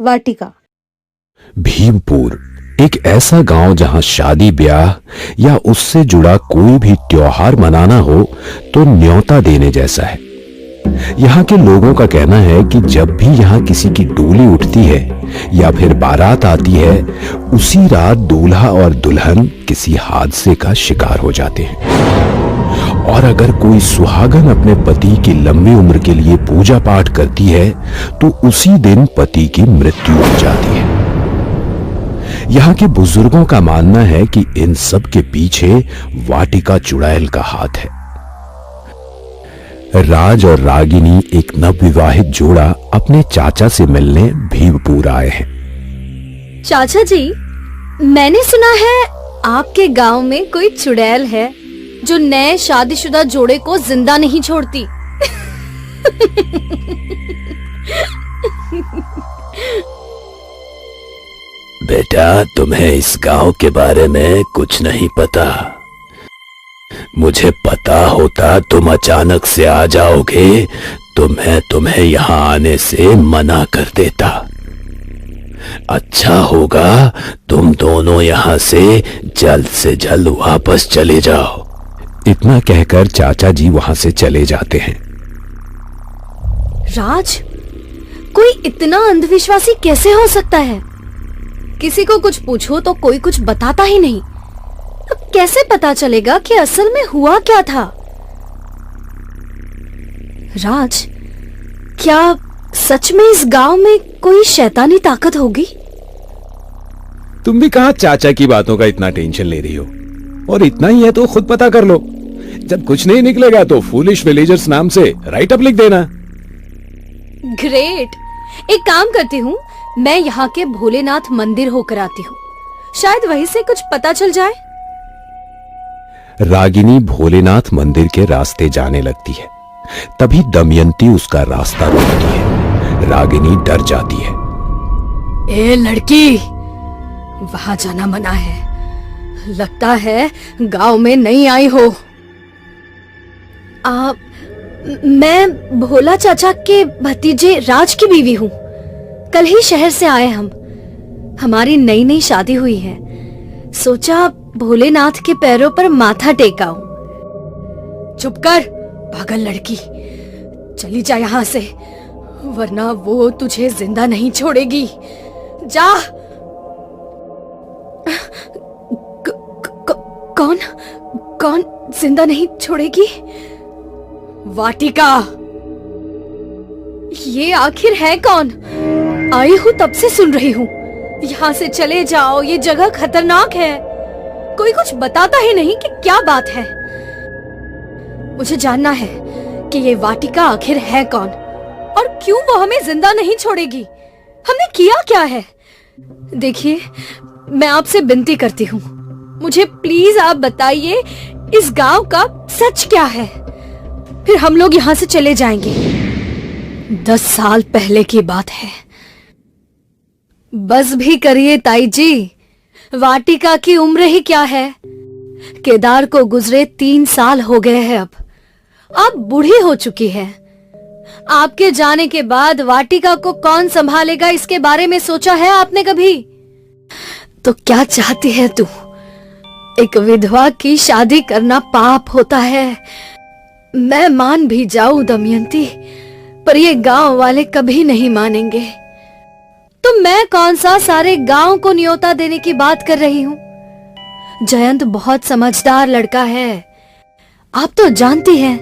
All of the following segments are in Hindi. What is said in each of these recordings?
वाटिका। भीमपुर एक ऐसा गांव जहां शादी ब्याह या उससे जुड़ा कोई भी त्योहार मनाना हो तो न्योता देने जैसा है। यहाँ के लोगों का कहना है कि जब भी यहाँ किसी की डोली उठती है या फिर बारात आती है, उसी रात दूल्हा और दुल्हन किसी हादसे का शिकार हो जाते हैं। और अगर कोई सुहागन अपने पति की लंबी उम्र के लिए पूजा पाठ करती है तो उसी दिन पति की मृत्यु हो जाती है। यहाँ के बुजुर्गों का मानना है कि इन सब के पीछे वाटिका चुड़ैल का हाथ है। राज और रागिनी एक नवविवाहित जोड़ा अपने चाचा से मिलने भीमपुर आए हैं। चाचा जी, मैंने सुना है आपके गांव में कोई चुड़ैल है जो नए शादीशुदा जोड़े को जिंदा नहीं छोड़ती। बेटा, तुम्हें इस गांव के बारे में कुछ नहीं पता। मुझे पता होता तुम अचानक से आ जाओगे तो मैं तुम्हें यहाँ आने से मना कर देता। अच्छा होगा तुम दोनों यहाँ से जल्द वापस चले जाओ। इतना कहकर चाचा जी वहां से चले जाते हैं। राज, कोई इतना अंधविश्वासी कैसे हो सकता है? किसी को कुछ पूछो तो कोई कुछ बताता ही नहीं। अब कैसे पता चलेगा कि असल में हुआ क्या था? राज, क्या सच में इस गांव में कोई शैतानी ताकत होगी? तुम भी कहाँ चाचा की बातों का इतना टेंशन ले रही हो? और इतना ही है तो खुद पता कर लो। जब कुछ नहीं निकलेगा तो फूलिश विलेजर्स नाम से राइट अप लिख देना। ग्रेट, एक काम करती हूँ, मैं यहाँ के भोलेनाथ मंदिर होकर आती हूँ, शायद वहीं से कुछ पता चल जाए। रागिनी भोलेनाथ मंदिर के रास्ते जाने लगती है। तभी दमयंती उसका रास्ता रोकती है। रागिनी डर जाती है। ए लड़की, वहां जाना मना है। लगता है गांव में नहीं आई हो। मैं भोला चाचा के भतीजे राज की बीवी हूँ। कल ही शहर से आए हम। हमारी नई नई शादी हुई है। सोचा भोलेनाथ के पैरों पर माथा टेकाऊं। चुप कर पागल लड़की, चली जा यहाँ से, वरना वो तुझे जिंदा नहीं छोड़ेगी। जा। कौन कौन जिंदा नहीं छोड़ेगी? वाटिका, ये आखिर है कौन? आई हूँ तब से सुन रही हूँ, यहाँ से चले जाओ, ये जगह खतरनाक है। कोई कुछ बताता ही नहीं कि क्या बात है। मुझे जानना है कि ये वाटिका आखिर है कौन और क्यों वो हमें जिंदा नहीं छोड़ेगी। हमने किया क्या है? देखिए, मैं आपसे विनती करती हूँ, मुझे प्लीज आप बताइए इस गांव का सच क्या है, फिर हम लोग यहाँ से चले जाएंगे। 10 साल पहले की बात है। बस भी करिए ताई जी, वाटिका की उम्र ही क्या है। केदार को गुजरे 3 साल हो गए हैं। अब बूढ़ी हो चुकी है। आपके जाने के बाद वाटिका को कौन संभालेगा, इसके बारे में सोचा है आपने कभी? तो क्या चाहती है तू? एक विधवा की शादी करना पाप होता है। मैं मान भी जाऊं दमयंती, पर ये गांव वाले कभी नहीं मानेंगे। तो मैं कौन सा सारे गांव को न्योता देने की बात कर रही हूँ। जयंत बहुत समझदार लड़का है। आप तो जानती हैं,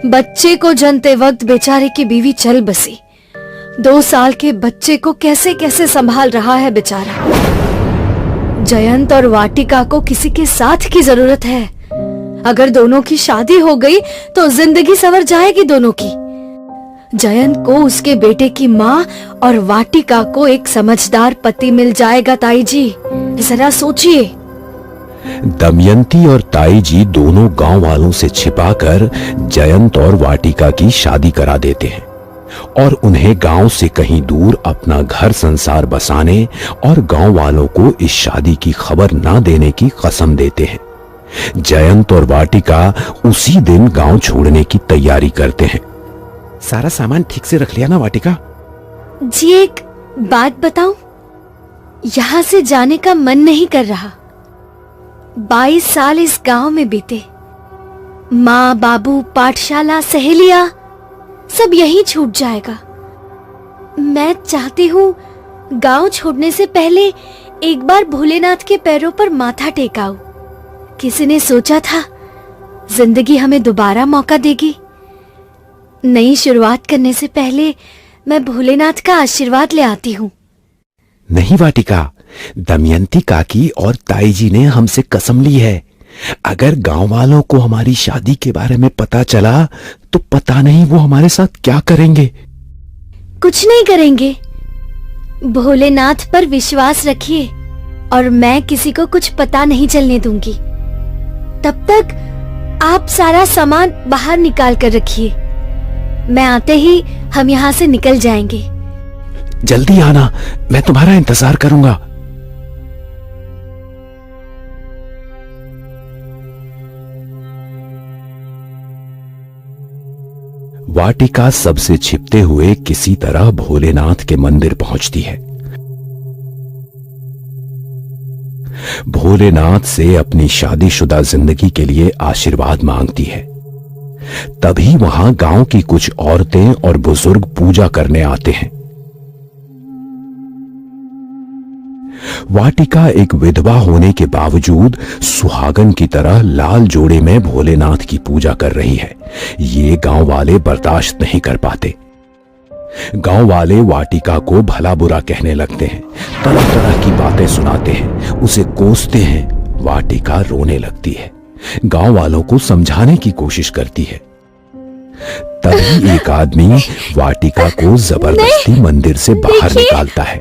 बच्चे को जनते वक्त बेचारे की बीवी चल बसी। 2 साल के बच्चे को कैसे कैसे संभाल रहा है बेचारा। जयंत और वाटिका को किसी के साथ की जरूरत है। अगर दोनों की शादी हो गई तो जिंदगी संवर जाएगी दोनों की। जयंत को उसके बेटे की माँ और वाटिका को एक समझदार पति मिल जाएगा। ताई जी, जरा सोचिए। दमयंती और ताई जी दोनों गांव वालों से छिपाकर जयंत और वाटिका की शादी करा देते हैं और उन्हें गांव से कहीं दूर अपना घर संसार बसाने और गांव वालों को इस शादी की खबर ना देने की कसम देते हैं। जयंत और वाटिका उसी दिन गांव छोड़ने की तैयारी करते हैं। सारा सामान ठीक से रख लिया ना वाटिका? जी, एक बात बताऊं, यहाँ से जाने का मन नहीं कर रहा। 22 साल इस गांव में बीते। माँ, बाबू, पाठशाला, सहेलियां सब यहीं छूट जाएगा। मैं चाहती हूँ गांव छोड़ने से पहले एक बार भोलेनाथ के पैरों पर माथा टेकाऊं। किसी ने सोचा था जिंदगी हमें दोबारा मौका देगी? नई शुरुआत करने से पहले मैं भोलेनाथ का आशीर्वाद ले आती हूँ। नहीं वाटिका, दमयंती काकी और ताई जी ने हमसे कसम ली है, अगर गांव वालों को हमारी शादी के बारे में पता चला तो पता नहीं वो हमारे साथ क्या करेंगे। कुछ नहीं करेंगे। भोलेनाथ पर विश्वास रखिए और मैं किसी को कुछ पता नहीं चलने दूंगी। तब तक आप सारा सामान बाहर निकाल कर रखिए। मैं आते ही हम यहाँ से निकल जाएंगे। जल्दी आना, मैं तुम्हारा इंतजार करूंगा। वाटिका सबसे छिपते हुए किसी तरह भोलेनाथ के मंदिर पहुंचती है। भोलेनाथ से अपनी शादीशुदा जिंदगी के लिए आशीर्वाद मांगती है। तभी वहां गांव की कुछ औरतें और बुजुर्ग पूजा करने आते हैं। वाटिका एक विधवा होने के बावजूद सुहागन की तरह लाल जोड़े में भोलेनाथ की पूजा कर रही है। ये गांव वाले बर्दाश्त नहीं कर पाते। गांव वाले वाटिका को भला बुरा कहने लगते हैं, तरह तरह की बातें सुनाते हैं, उसे कोसते हैं। वाटिका रोने लगती है, गांव वालों को समझाने की कोशिश करती है। तभी एक आदमी वाटिका को जबरदस्ती मंदिर से बाहर निकालता है।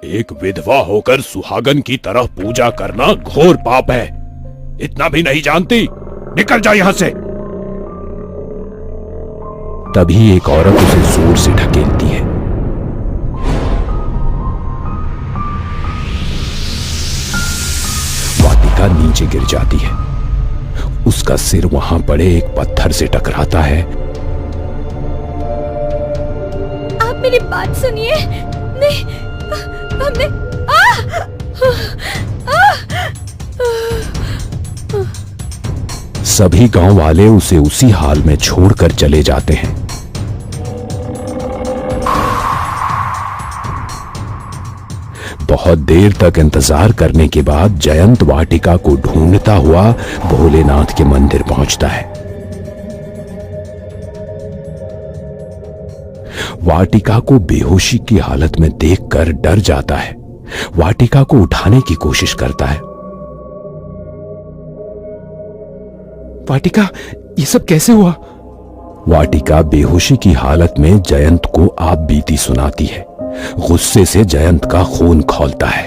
एक विधवा होकर सुहागन की तरह पूजा करना घोर पाप है। इतना भी नहीं जानती? निकल जा यहां से। तभी एक औरत उसे जोर से ढकेलती है। वाटिका नीचे गिर जाती है। उसका सिर वहां पड़े एक पत्थर से टकराता है। आप मेरी बात सुनिए। नहीं, हमने सभी गांव वाले उसे उसी हाल में छोड़कर चले जाते हैं। बहुत देर तक इंतजार करने के बाद जयंत वाटिका को ढूंढता हुआ भोलेनाथ के मंदिर पहुंचता है। वाटिका को बेहोशी की हालत में देखकर डर जाता है। वाटिका को उठाने की कोशिश करता है। वाटिका, ये सब कैसे हुआ? वाटिका बेहोशी की हालत में जयंत को आप बीती सुनाती है। गुस्से से जयंत का खून खौलता है।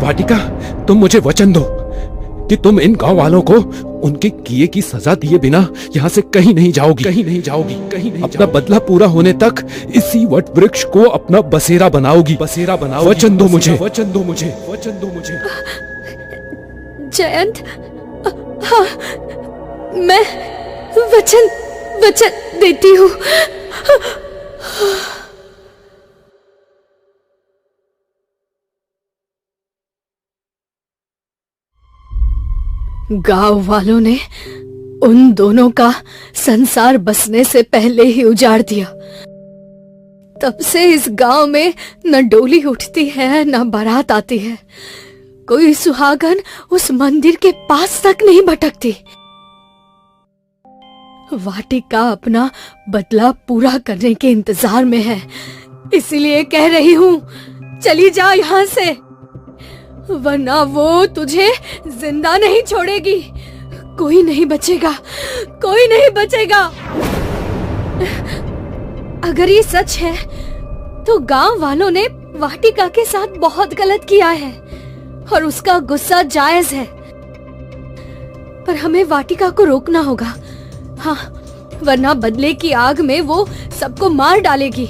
वाटिका, तुम मुझे वचन दो कि तुम इन गांव वालों को उनके किए की सजा दिए बिना यहां से कहीं नहीं जाओगी। अपना बदला पूरा होने तक इसी वट वृक्ष को अपना बसेरा बनाओगी। वचन दो मुझे। जयंत, हाँ, मैं वचन देती हूँ। गांव वालों ने उन दोनों का संसार बसने से पहले ही उजाड़ दिया। तब से इस गांव में न डोली उठती है न बारात आती है। कोई सुहागन उस मंदिर के पास तक नहीं भटकती। वाटिका अपना बदला पूरा करने के इंतजार में है, इसीलिए कह रही हूँ, चली जा यहाँ से, वरना वो तुझे जिंदा नहीं छोड़ेगी। कोई नहीं बचेगा। अगर ये सच है तो गांव वालों ने वाटिका के साथ बहुत गलत किया है और उसका गुस्सा जायज है, पर हमें वाटिका को रोकना होगा। हाँ, वरना बदले की आग में वो सबको मार डालेगी।